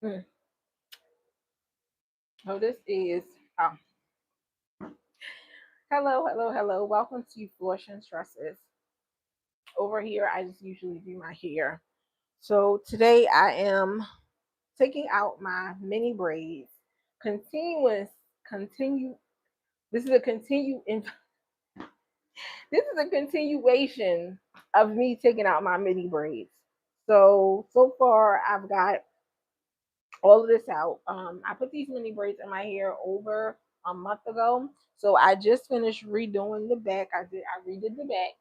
Mm. So this is oh, hello. Welcome to Flush and Stresses. Over here, I just usually do my hair. So today I am taking out my mini braids. Continuous, continue. This is a continue. This is a continuation of me taking out my mini braids. So far I've got all of this out. I put these mini braids in my hair over a month ago. So I just finished redoing the back. I redid the back.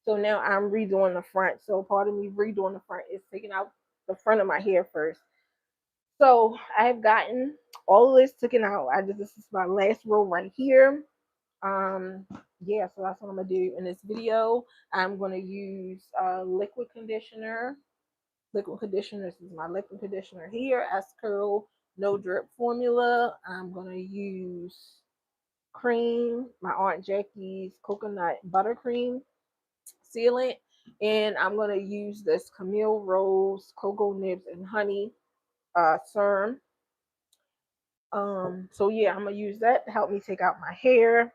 So now I'm redoing the front. So part of me redoing the front is taking out the front of my hair first. So I've gotten all of this taken out. This is my last row right here. Um yeah, so that's what I'm gonna do in this video. I'm gonna use liquid conditioner. This is my liquid conditioner here. S Curl No Drip Formula. I'm gonna use cream, my Aunt Jackie's coconut buttercream sealant, and I'm gonna use this Camille Rose Cocoa Nibs and Honey serum. So yeah, I'm gonna use that to help me take out my hair.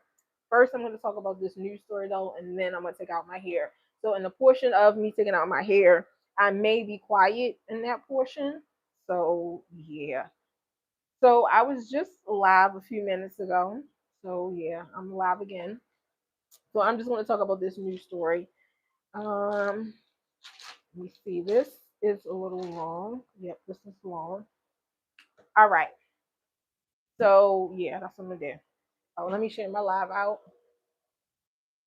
First, I'm gonna talk about this news story though, and then I'm gonna take out my hair. So in the portion of me taking out my hair, I may be quiet in that portion. So yeah. So I was just live a few minutes ago. So yeah, I'm live again. So I'm just gonna talk about this news story. Um, Let me see. This is a little long. Yep, this is long. All right. So yeah, that's what I'm gonna do. Oh, let me share my live out.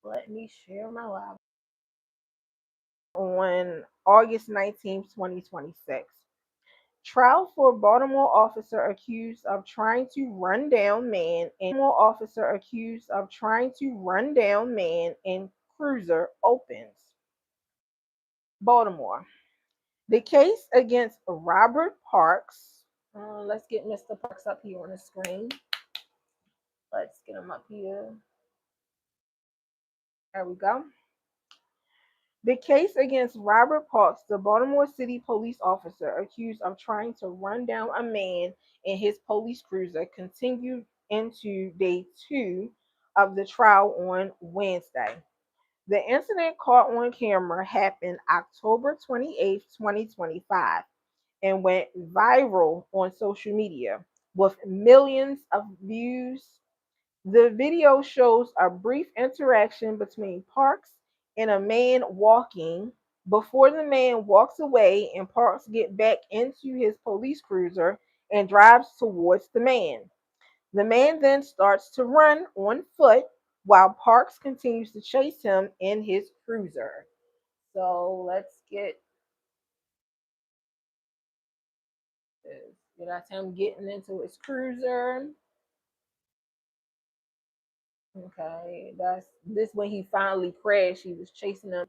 Let me share my live on August 19th, 2026. Trial for Baltimore officer accused of trying to run down man in cruiser opens. Baltimore. The case against Robert Parks. Let's get Mr. Parks up here on the screen. Let's get him up here. There we go. The case against Robert Parks, the Baltimore City police officer accused of trying to run down a man in his police cruiser, continued into day two of the trial on Wednesday. The incident caught on camera happened October 28th, 2025, and went viral on social media with millions of views. The video shows a brief interaction between Parks and a man walking before the man walks away and Parks get back into his police cruiser and drives towards the man. The man then starts to run on foot while Parks continues to chase him in his cruiser. So let's get this. That's him getting into his cruiser. Okay, that's this when he finally crashed. He was chasing him.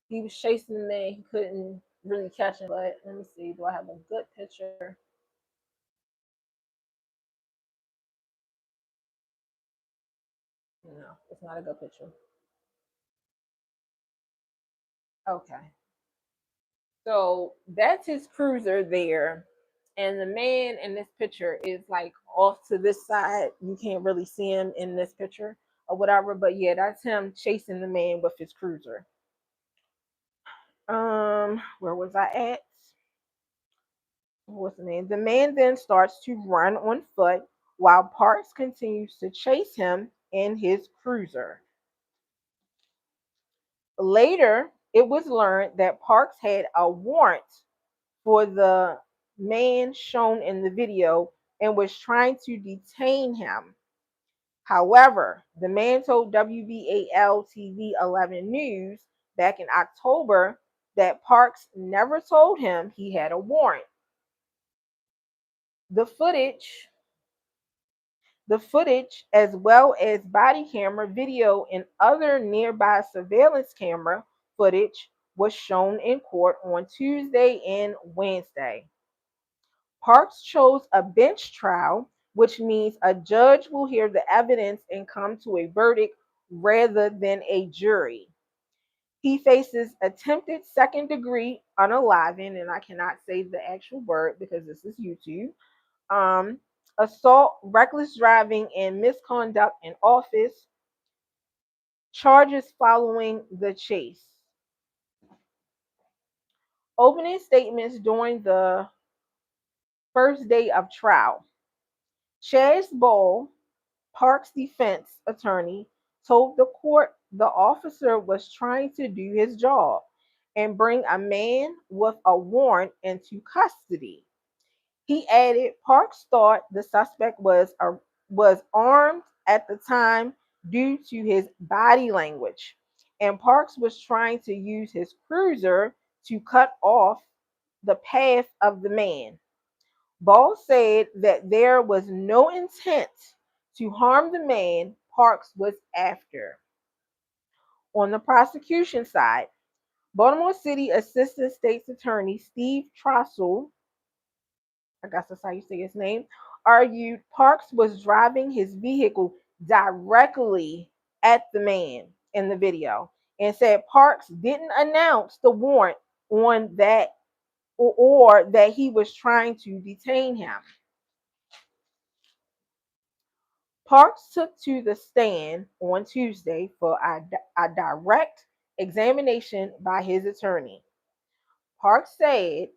He was chasing the man. He couldn't really catch him. But let me see. Do I have a good picture? No, it's not a good picture. Okay, so that's his cruiser there, and the man in this picture is like off to this side. You can't really see him in this picture or whatever. But yeah, that's him chasing the man with his cruiser. Where was I at? What's the name? The man then starts to run on foot while Parks continues to chase him in his cruiser. Later, it was learned that Parks had a warrant for the man shown in the video and was trying to detain him. However, the man told WBAL TV 11 News back in October that Parks never told him he had a warrant. The footage The footage, as well as body camera video and other nearby surveillance camera footage, was shown in court on Tuesday and Wednesday. Parks chose a bench trial, which means a judge will hear the evidence and come to a verdict rather than a jury. He faces attempted second degree unaliving, and I cannot say the actual word because this is YouTube. Um, Assault, reckless driving, and misconduct in office charges following the chase. Opening statements during the first day of trial. Chaz Ball, Park's defense attorney, told the court the officer was trying to do his job and bring a man with a warrant into custody. He added Parks thought the suspect was armed at the time due to his body language, and Parks was trying to use his cruiser to cut off the path of the man. Ball said that there was no intent to harm the man Parks was after. On the prosecution side, Baltimore City Assistant State's Attorney Steve Trossel, I guess that's how you say his name, argued Parks was driving his vehicle directly at the man in the video and said Parks didn't announce the warrant on that or that he was trying to detain him. Parks took to the stand on Tuesday for a direct examination by his attorney. Parks said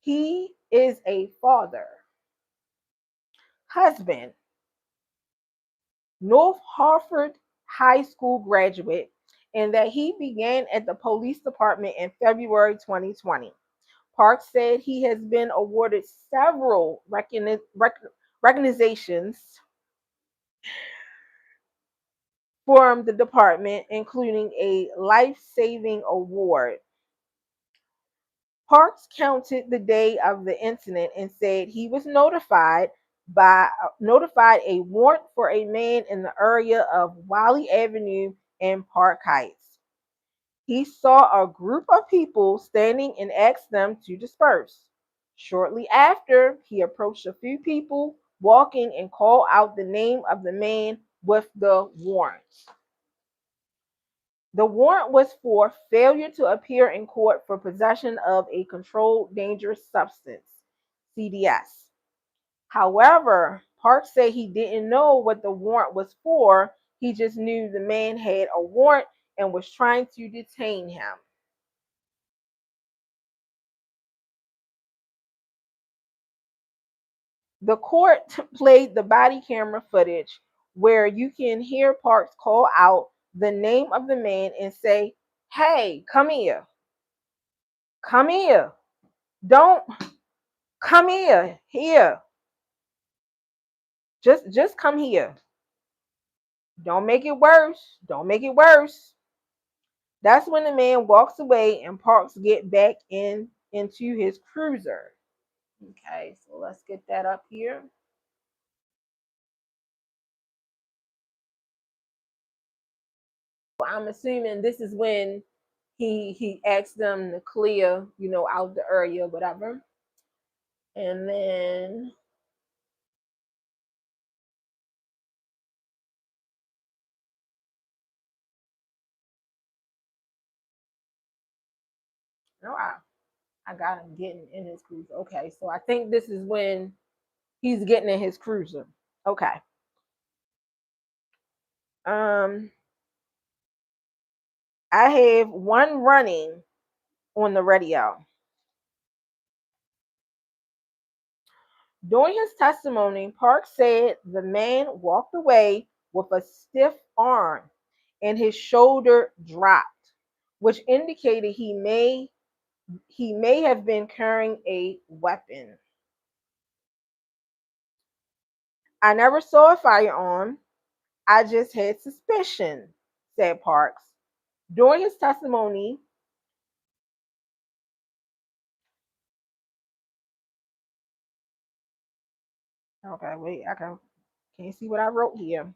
he is a father, husband, North Hartford High School graduate, and that he began at the police department in February 2020. Parks said he has been awarded several recognitions from the department, including a life-saving award. Parks counted the day of the incident and said he was notified a warrant for a man in the area of Wiley Avenue and Park Heights. He saw a group of people standing and asked them to disperse. Shortly after, he approached a few people walking and called out the name of the man with the warrant. The warrant was for failure to appear in court for possession of a controlled dangerous substance, CDS. However, Parks said he didn't know what the warrant was for. He just knew the man had a warrant and was trying to detain him. The court played the body camera footage where you can hear Parks call out the name of the man and say, "Hey, come here. Come here. Don't come here. Here. Just come here. Don't make it worse. Don't make it worse." That's when the man walks away and Parks get back into his cruiser. Okay, so let's get that up here. I'm assuming this is when he asked them to clear, out the area, whatever. And then oh, I got him getting in his cruiser. Okay, so I think this is when he's getting in his cruiser. Okay. Um, I have one running on the radio. During his testimony, Park said the man walked away with a stiff arm and his shoulder dropped, which indicated he may have been carrying a weapon. "I never saw a firearm. I just had suspicion," said Parks. During his testimony, okay, wait, can't see what I wrote here.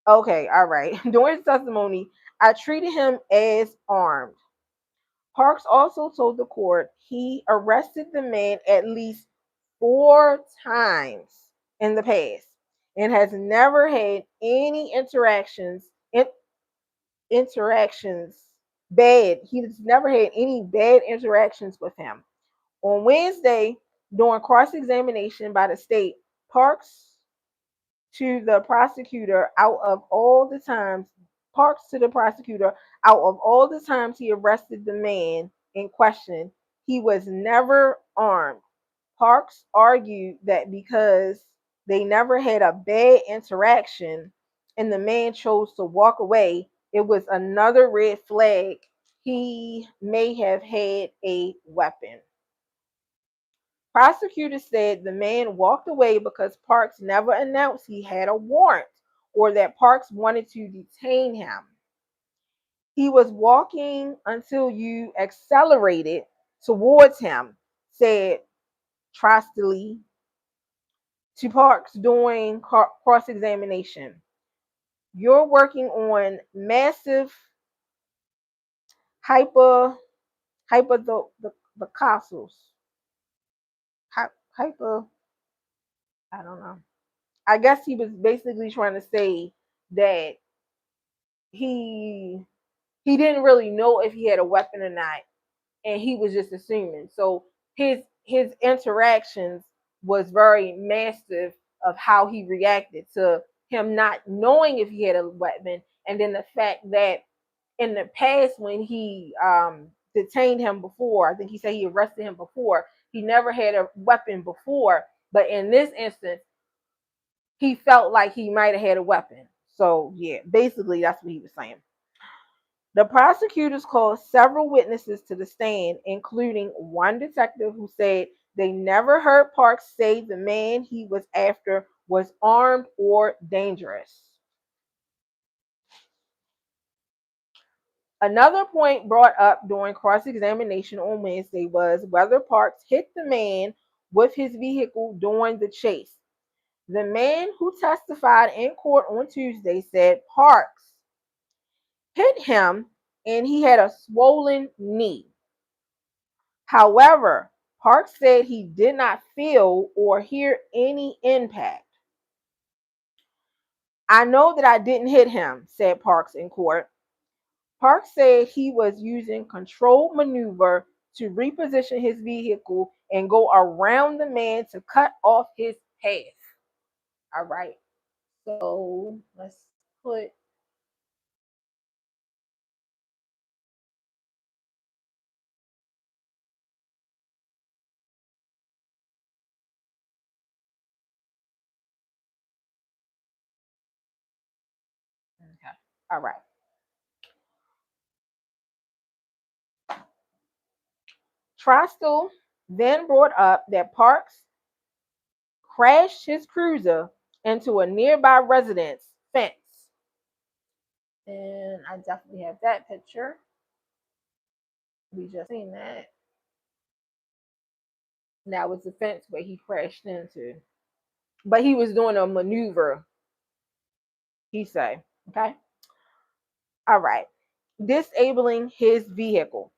Okay, all right. During his testimony, "I treated him as armed." Parks also told the court he arrested the man at least 4 times in the past and has never had any interactions bad. He's never had any bad interactions with him. On Wednesday, during cross examination by the state, Parks to the prosecutor out of all the times Parks to the prosecutor out of all the times he arrested the man in question, he was never armed. Parks argued that because they never had a bad interaction and the man chose to walk away, it was another red flag. He may have had a weapon. Prosecutors said the man walked away because Parks never announced he had a warrant or that Parks wanted to detain him. He was walking until you accelerated towards him, said Trostely to Parks during cross examination. You're working on massive hyper hyper the castles. Hyper, I don't know. I guess he was basically trying to say that he he didn't really know if he had a weapon or not, and he was just assuming. So his interactions was very massive of how he reacted to him not knowing if he had a weapon, and then the fact that in the past when he detained him before, I think he said he arrested him before, he never had a weapon before, but in this instance he felt like he might have had a weapon. So yeah, basically that's what he was saying. The prosecutors called several witnesses to the stand, including one detective who said they never heard Parks say the man he was after was armed or dangerous. Another point brought up during cross examination on Wednesday was whether Parks hit the man with his vehicle during the chase. The man who testified in court on Tuesday said Parks hit him and he had a swollen knee. However, Parks said he did not feel or hear any impact. I know that I didn't hit him, said Parks in court. Parks said he was using controlled maneuver to reposition his vehicle and go around the man to cut off his path. All right. So let's put. Okay. All right. Trostel then brought up that Parks crashed his cruiser into a nearby residence fence. And I definitely have that picture. We just seen that. That was the fence where he crashed into. But he was doing a maneuver, he say. Okay. All right. Disabling his vehicle.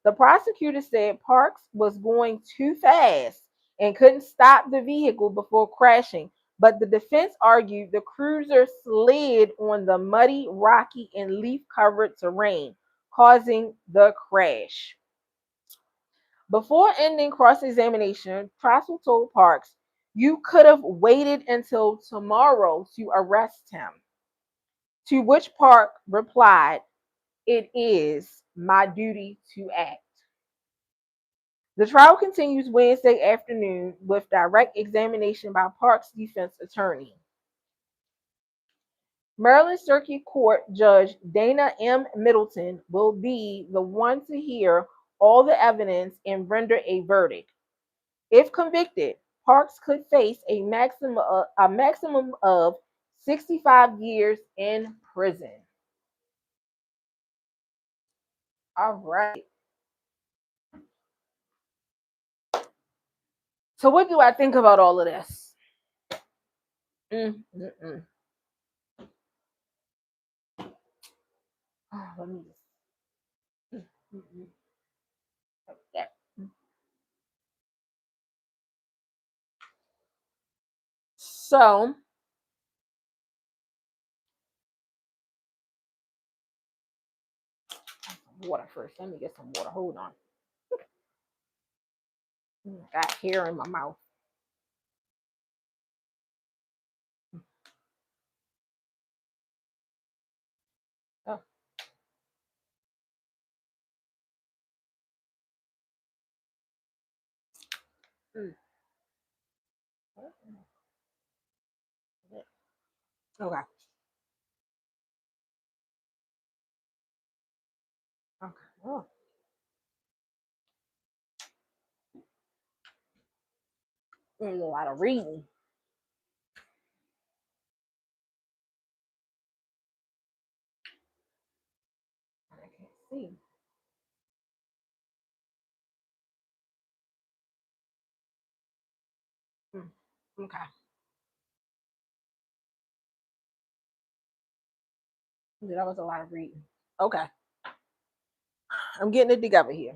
The prosecutor said Parks was going too fast and couldn't stop the vehicle before crashing. But the defense argued the cruiser slid on the muddy, rocky, and leaf covered terrain, causing the crash. Before ending cross examination, Trostle told Parks, "You could have waited until tomorrow to arrest him." To which Park replied, "It is my duty to act." The trial continues Wednesday afternoon with direct examination by Park's defense attorney. Maryland Circuit Court Judge Dana M. Middleton will be the one to hear all the evidence and render a verdict. If convicted, Parks could face a maximum of 65 years in prison. All right. So, what do I think about all of this? Mm, mm, mm. Oh, let me just. Mm, mm, mm. Okay. So, water first. Let me get some water. Hold on. Got hair in my mouth. Oh. Mm. Okay. Okay. Oh. There's a lot of reading. I can't see. Mm. Okay. Yeah, that was a lot of reading. Okay. I'm getting it together here.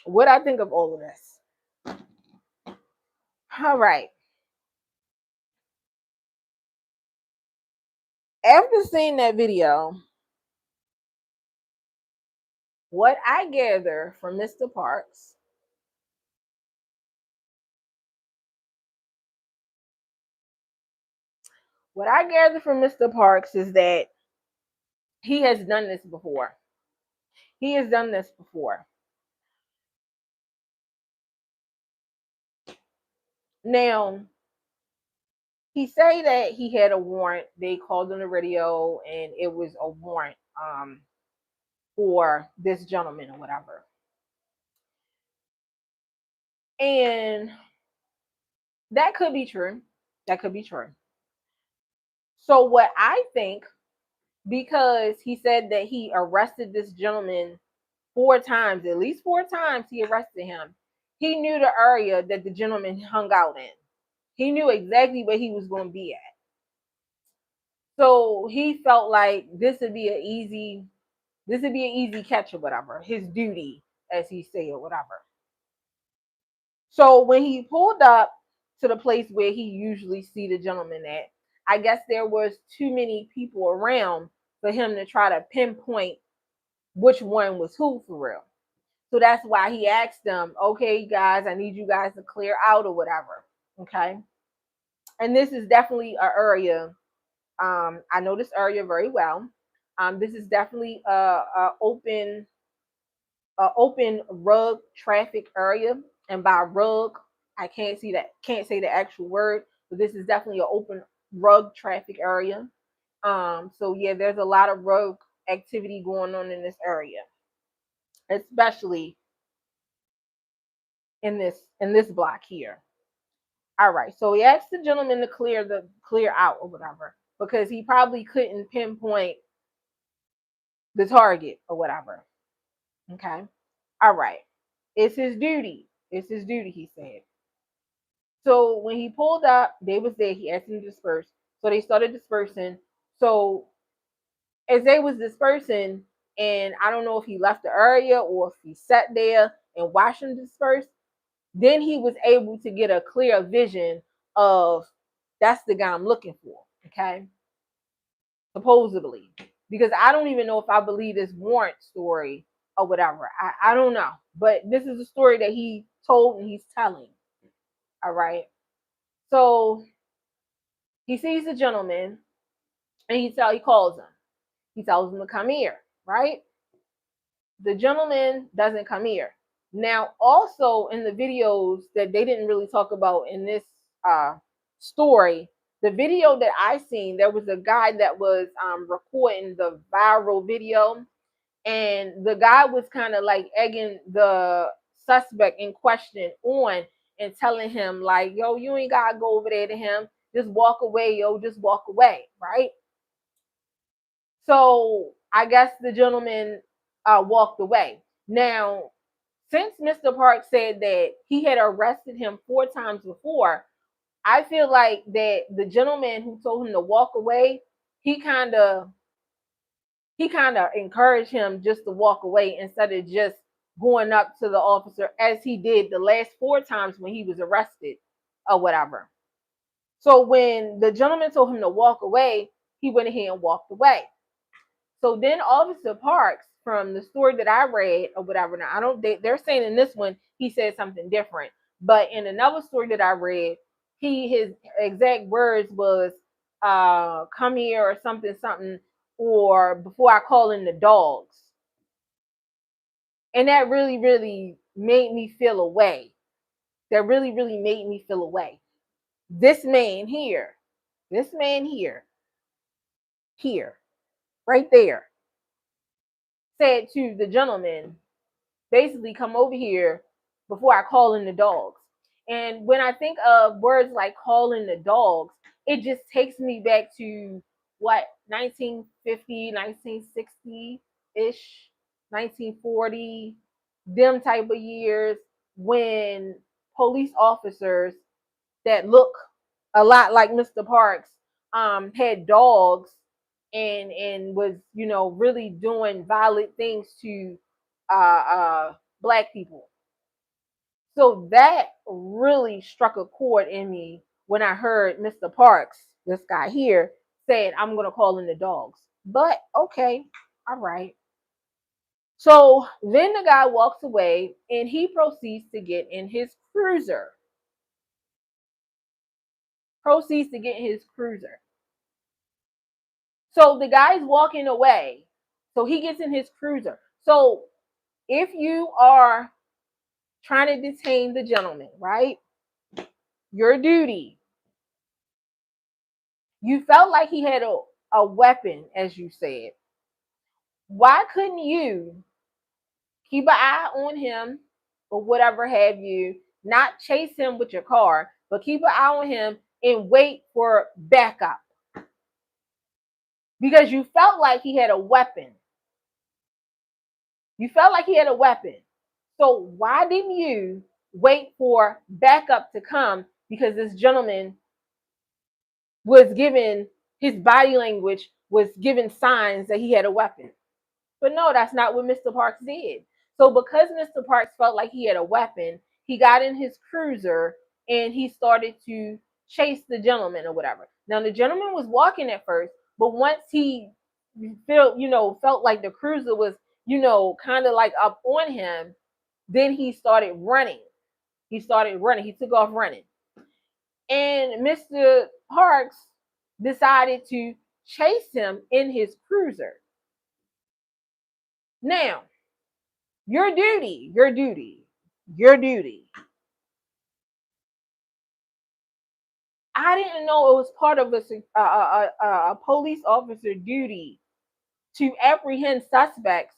What I think of all of this. All right. After seeing that video, what I gather from Mr. Parks, what I gather from Mr. Parks is that he has done this before. He has done this before. Now, he say that he had a warrant. They called on the radio, and it was a warrant for this gentleman or whatever. And that could be true. That could be true. So what I think, because he said that he arrested this gentleman 4 times, at least 4 times he arrested him. He knew the area that the gentleman hung out in. He knew exactly where he was going to be at. So he felt like this would be an easy catch or whatever, his duty, as he said, or whatever. So when he pulled up to the place where he usually see the gentleman at, I guess there was too many people around for him to try to pinpoint which one was who for real. So that's why he asked them, okay, guys, I need you guys to clear out or whatever. Okay. And this is definitely an area. I know this area very well. This is definitely a open rug traffic area. And by rug, I can't say the actual word, but this is definitely an open rug traffic area. So yeah, there's a lot of rug activity going on in this area, especially in this block here. All right. So he asked the gentleman to clear out or whatever because he probably couldn't pinpoint the target or whatever. Okay. All right. It's his duty. It's his duty, he said. So when he pulled up, they was there. He asked them to disperse. So they started dispersing. So as they was dispersing, and I don't know if he left the area or if he sat there and watched them disperse, then he was able to get a clear vision of that's the guy I'm looking for. Okay. Supposedly. Because I don't even know if I believe this warrant story or whatever. I don't know. But this is a story that he told and he's telling. All right. So he sees the gentleman and he calls him. He tells him to come here, right? The gentleman doesn't come here. Now, also in the videos that they didn't really talk about in this story, the video that I seen, there was a guy that was recording the viral video, and the guy was kind of like egging the suspect in question on and telling him like, "Yo, you ain't gotta go over there to him. Just walk away, yo. Just walk away," right? So I guess the gentleman walked away. Now, since Mr. Park said that he had arrested him 4 times before, I feel like that the gentleman who told him to walk away, he kind of encouraged him just to walk away instead of just going up to the officer as he did the last 4 times when he was arrested or whatever. So when the gentleman told him to walk away, he went ahead and walked away. So then Officer Parks from the story that I read or whatever. Now I don't. They're saying in this one he said something different, but in another story that I read, his exact words was "come here" or something something, or before I call in the dogs, and that really made me feel away. That really made me feel away. This man here, this man here, right there, said to the gentleman, basically, come over here before I call in the dogs. And when I think of words like call in the dogs, it just takes me back to what, 1950, 1960 ish, 1940, them type of years, when police officers that look a lot like Mr. Parks had dogs and was, you know, really doing violent things to black people. So that really struck a chord in me when I heard Mr. Parks, this guy here, said, I'm gonna call in the dogs. But okay, all right. So then the guy walks away and he proceeds to get in his cruiser. Proceeds to get in his cruiser. So the guy's walking away. So he gets in his cruiser. So if you are trying to detain the gentleman, right? Your duty. You felt like he had a weapon, as you said. Why couldn't you keep an eye on him or whatever have you, not chase him with your car, but keep an eye on him and wait for backup? Because you felt like he had a weapon. You felt like he had a weapon. So why didn't you wait for backup to come? Because this gentleman was given, his body language was giving signs that he had a weapon. But no, that's not what Mr. Parks did. So because Mr. Parks felt like he had a weapon, he got in his cruiser and he started to chase the gentleman or whatever. Now the gentleman was walking at first, but once he felt like the cruiser was, kind of like up on him, then he started running. He started running. He took off running. And Mr. Parks decided to chase him in his cruiser. Now, your duty. I didn't know it was part of a police officer duty to apprehend suspects,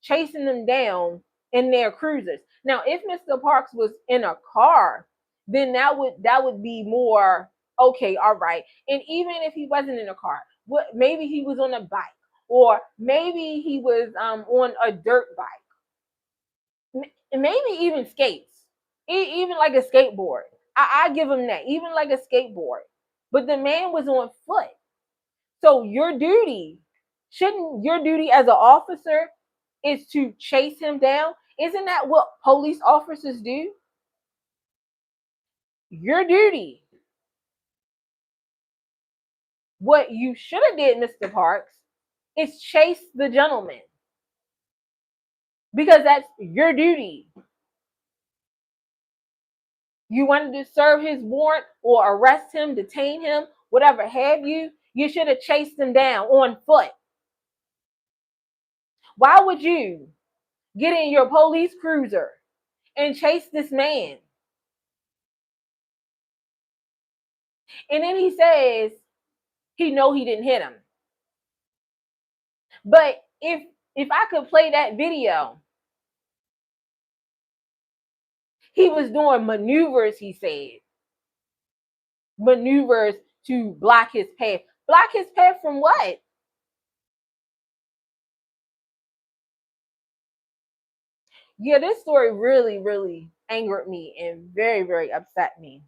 chasing them down in their cruisers. Now, if Mr. Parks was in a car, then that would be more okay, all right. And even if he wasn't in a car, maybe he was on a bike, or maybe he was on a dirt bike, maybe even skates, even like a skateboard. I give him that, even like a skateboard. But the man was on foot. So shouldn't your duty as an officer is to chase him down? Isn't that what police officers do? Your duty. What you should have did, Mr. Parks, is chase the gentleman. Because that's your duty. You wanted to serve his warrant or arrest him, detain him, whatever have you, you should have chased him down on foot. Why would you get in your police cruiser and chase this man? And then he says he know he didn't hit him. But if I could play that video, he was doing maneuvers, he said. Maneuvers to block his path. Block his path from what? Yeah, this story really angered me and very upset me.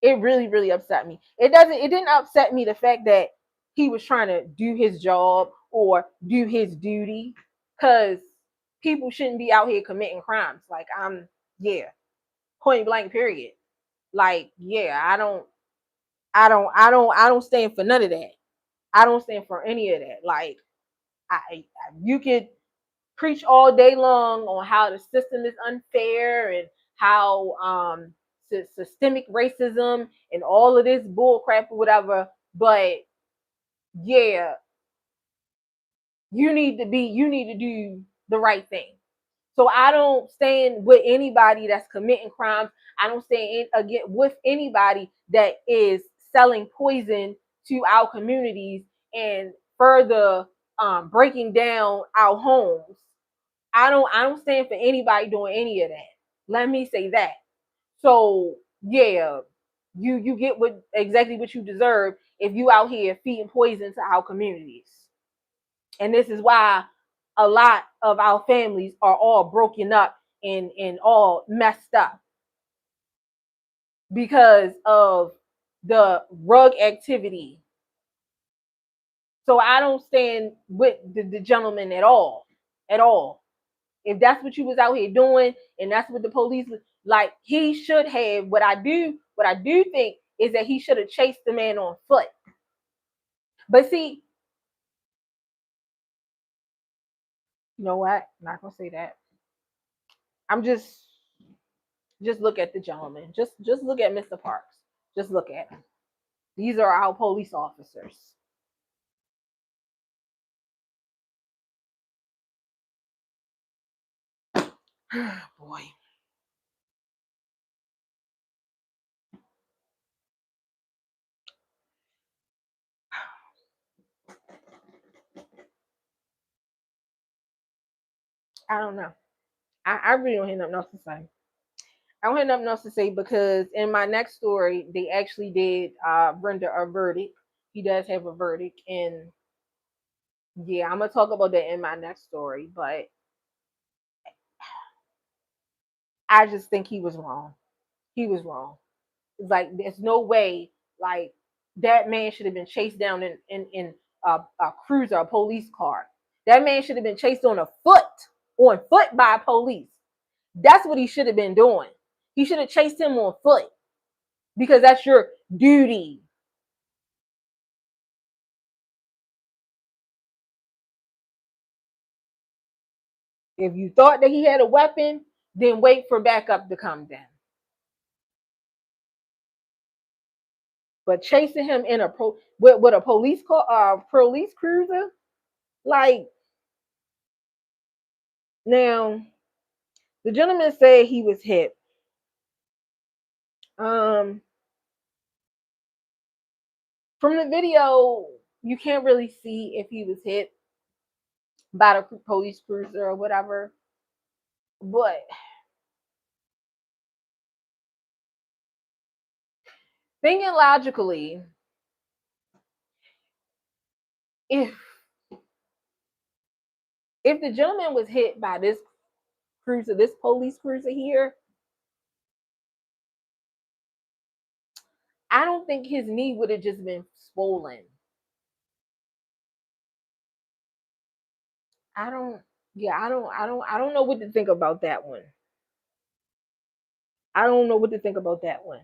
It really upset me. It didn't upset me the fact that he was trying to do his job or do his duty, because people shouldn't be out here committing crimes. Like, yeah, point blank period. Like, yeah, I don't stand for none of that. I don't stand for any of that. Like, You could preach all day long on how the system is unfair and how systemic racism and all of this bull crap or whatever. But yeah, you need to do the right thing. So I don't stand with anybody that's committing crimes. I don't stand again with anybody that is selling poison to our communities and further breaking down our homes. I don't stand for anybody doing any of that. Let me say that. So yeah, you get exactly what you deserve if you out here feeding poison to our communities. And this is why a lot of our families are all broken up and all messed up because of the rug activity. So I don't stand with the gentleman at all. At all. If that's what you was out here doing and that's what the police like, he should have what I do think is that he should have chased the man on foot. But see, you know what? I'm not gonna say that. I'm just look at the gentleman. Just look at Mr. Parks. Just look at him. These are our police officers. Boy, I don't know. I really don't have nothing else to say. I don't have nothing else to say because in my next story, they actually did render a verdict. He does have a verdict, and yeah, I'm gonna talk about that in my next story. But I just think he was wrong. He was wrong. It's like there's no way like that man should have been chased down in a cruiser, a police car. That man should have been chased on foot by police. That's what he should have been doing. He should have chased him on foot because that's your duty. If you thought that he had a weapon, then wait for backup to come down. But chasing him in a with a police car, police cruiser, like now, the gentleman said he was hit. Um, from the video, you can't really see if he was hit by the police cruiser or whatever. But thinking logically, if the gentleman was hit by this cruiser, this police cruiser here, I don't think his knee would have just been swollen. I don't. Yeah, I don't know what to think about that one. I don't know what to think about that one.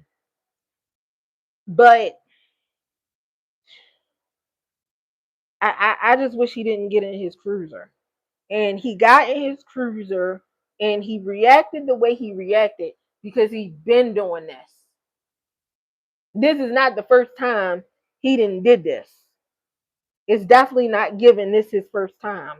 But I just wish he didn't get in his cruiser. And he got in his cruiser and he reacted the way he reacted because he's been doing this. This is not the first time he didn't did this. It's definitely not giving this his first time.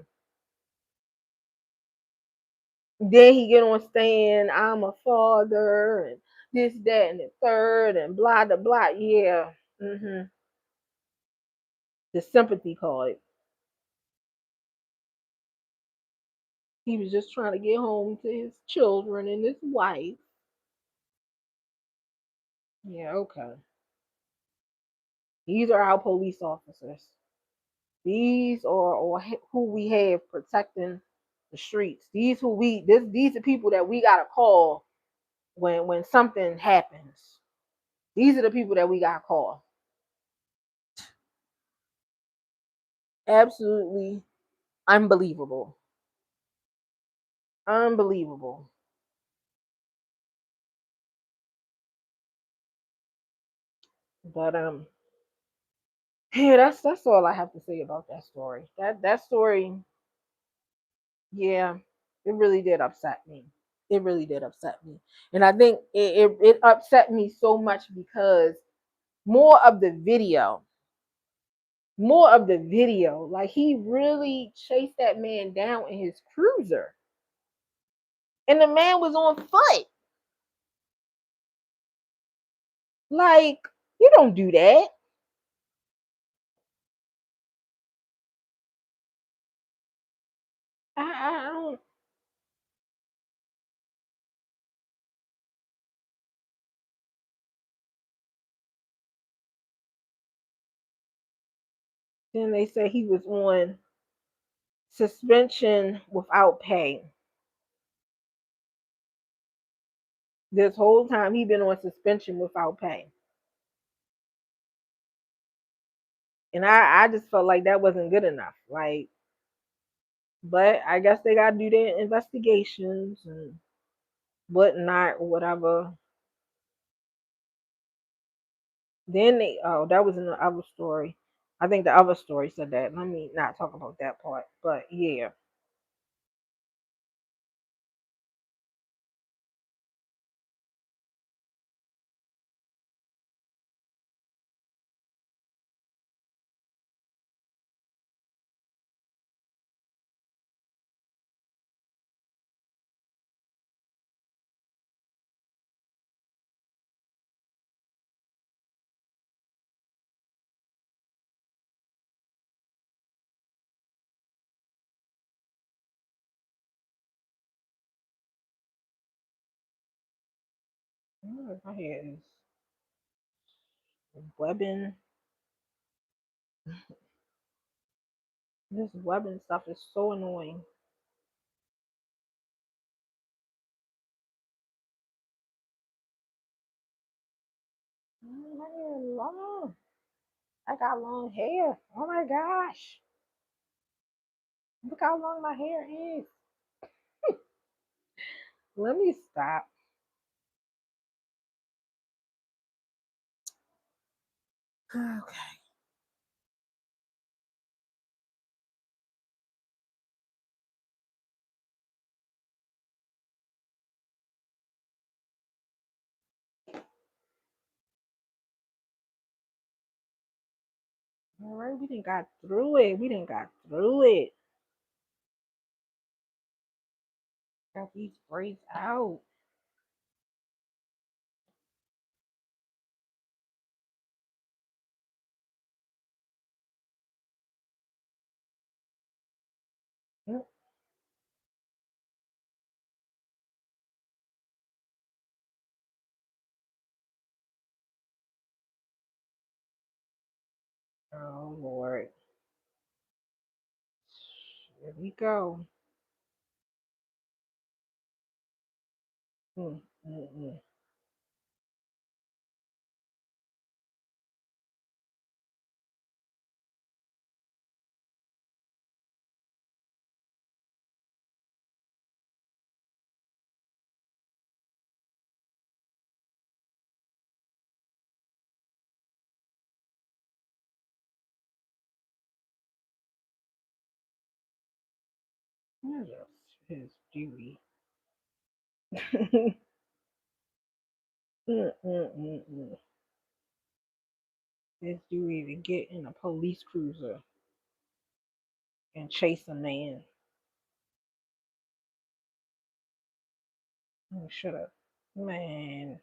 Then he get on saying I'm a father and this, that, and the third and blah blah blah. Yeah. The sympathy card. He was just trying to get home to his children and his wife. Yeah, okay. These are our police officers. These are or who we have protecting the streets. These are people that we gotta call when something happens. These are the people that we gotta call. Absolutely unbelievable. Unbelievable. But Yeah, that's all I have to say about that story. That story, yeah, it really did upset me. It really did upset me, and I think it upset me so much because more of the video, more of the video, like he really chased that man down in his cruiser, and the man was on foot. Like, you don't do that. I don't. Then they say he was on suspension without pay. This whole time he been on suspension without pay. And I just felt like that wasn't good enough. Like, but I guess they gotta do their investigations and whatnot or whatever. Then they that was in the other story. I think the other story said that. Let me not talk about that part. But yeah. My hair is webbing. This webbing stuff is so annoying. My hair is long. I got long hair. Oh my gosh. Look how long my hair is. Let me stop. Okay. All right, we didn't got through it. We didn't got through it. Got these braids out. Mm. Oh Lord. Here we go. Mm, mm, mm. Where's his Dewey? Mm, mm, mm, mm. His Dewey to get in a police cruiser and chase a man. Oh, shut up. Man.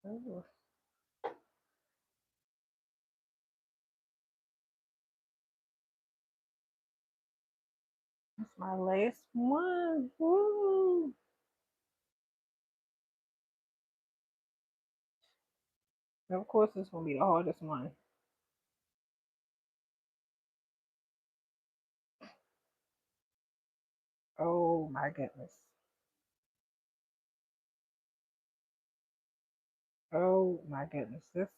Ooh, that's my last one. Woo. Of course, it's gonna be the hardest one. Oh my goodness. Oh my goodness. This.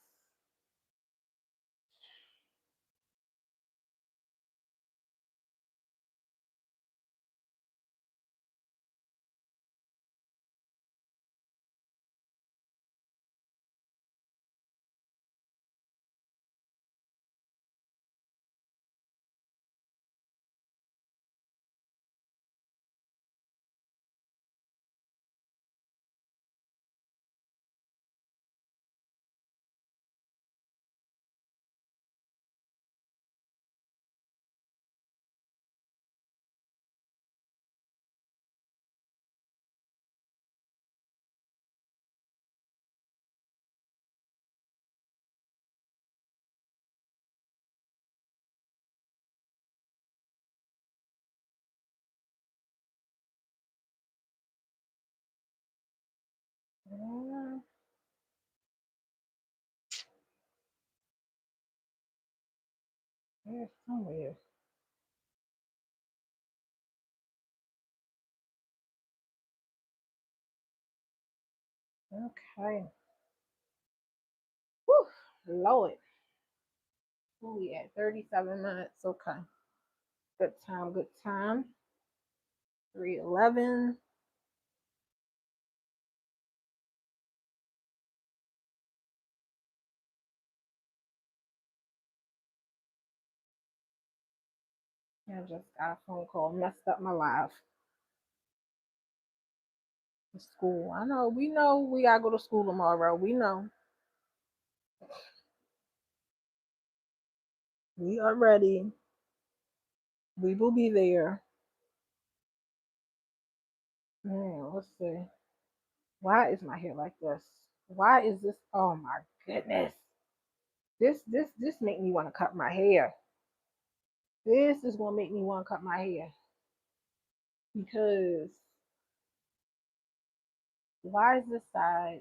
Uh, There's somewhere. Okay. Whew, Lord. Where we at? 37 minutes. Okay. Good time. Good time. 3:11. I just got a phone call. Messed up my life. School. I know. We know we gotta go to school tomorrow. We know. We are ready. We will be there. Man, let's see. Why is my hair like this? Why is this? Oh my goodness. This make me want to cut my hair. This is gonna make me want to cut my hair because why is this side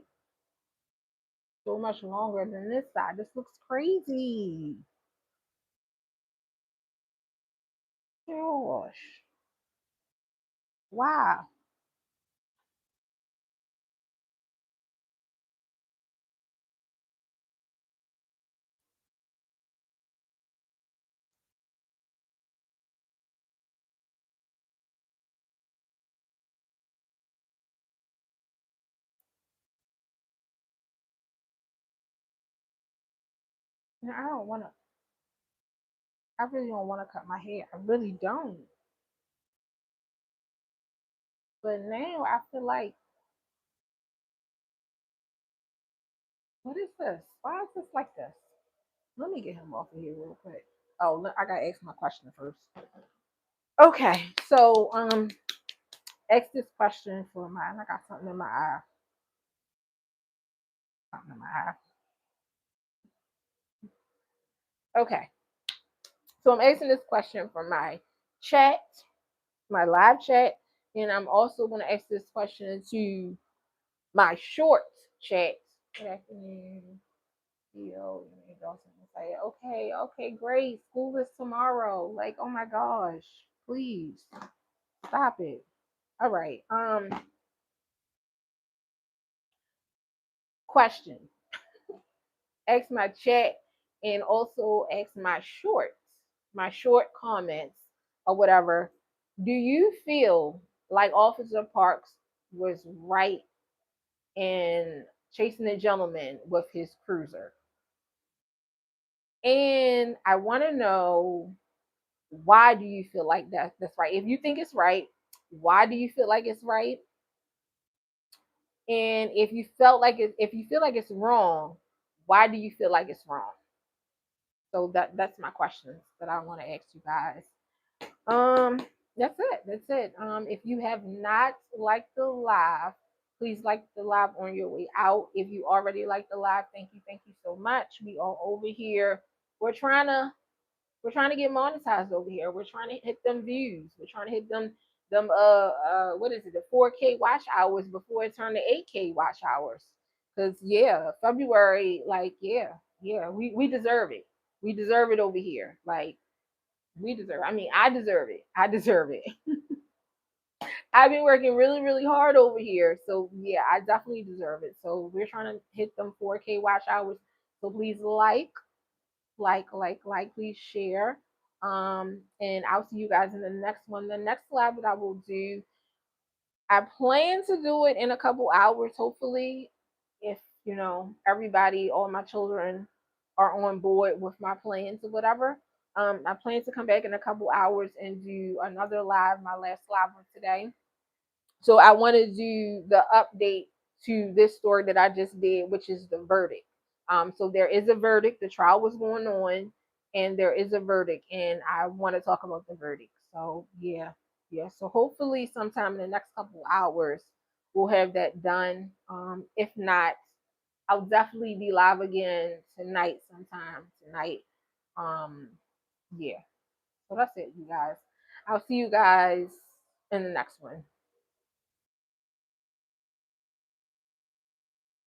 so much longer than this side? This looks crazy. Gosh. Wow. I don't want to. I really don't want to cut my hair. I really don't. But now I feel like, what is this? Why is this like this? Let me get him off of here real quick. Oh, I gotta ask my question first. Okay, so ask this question for mine. I got something in my eye. Something in my eye. Okay, so I'm asking this question for my chat, my live chat, and I'm also gonna ask this question to my short chat. Good afternoon. Yo, say, okay, okay, great. School is tomorrow. Like, oh my gosh, please stop it. All right. Question. Ask my chat and also ask my short comments or whatever. Do you feel like Officer Parks was right in chasing the gentleman with his cruiser? And I want to know, why do you feel like that's right? If you think it's right, why do you feel like it's right? And if you feel like it's wrong, why do you feel like it's wrong? So that's my questions that I want to ask you guys. Um, that's it. That's it. If you have not liked the live, Please like the live on your way out. If you already like the live, thank you so much. We are over here. We're trying to get monetized over here. We're trying to hit them views. We're trying to hit them what is it, the 4K watch hours before it turned to 8K watch hours. Cause yeah, February, like we deserve it. We deserve it over here. Like we deserve. I mean, I deserve it. I deserve it. I've been working really, really hard over here. So yeah, I definitely deserve it. So we're trying to hit them 4K watch hours. So please please share. And I'll see you guys in the next one. The next live that I will do, I plan to do it in a couple hours, hopefully, if everybody, all my children are on board with my plans or whatever. I plan to come back in a couple hours and do another live, my last live of today. So I want to do the update to this story that I just did, which is the verdict. So there is a verdict. The trial was going on, and there is a verdict, and I want to talk about the verdict. So yeah. So hopefully, sometime in the next couple hours, we'll have that done. If not, I'll definitely be live again tonight, sometime tonight. Um, yeah. So that's it, you guys. I'll see you guys in the next one.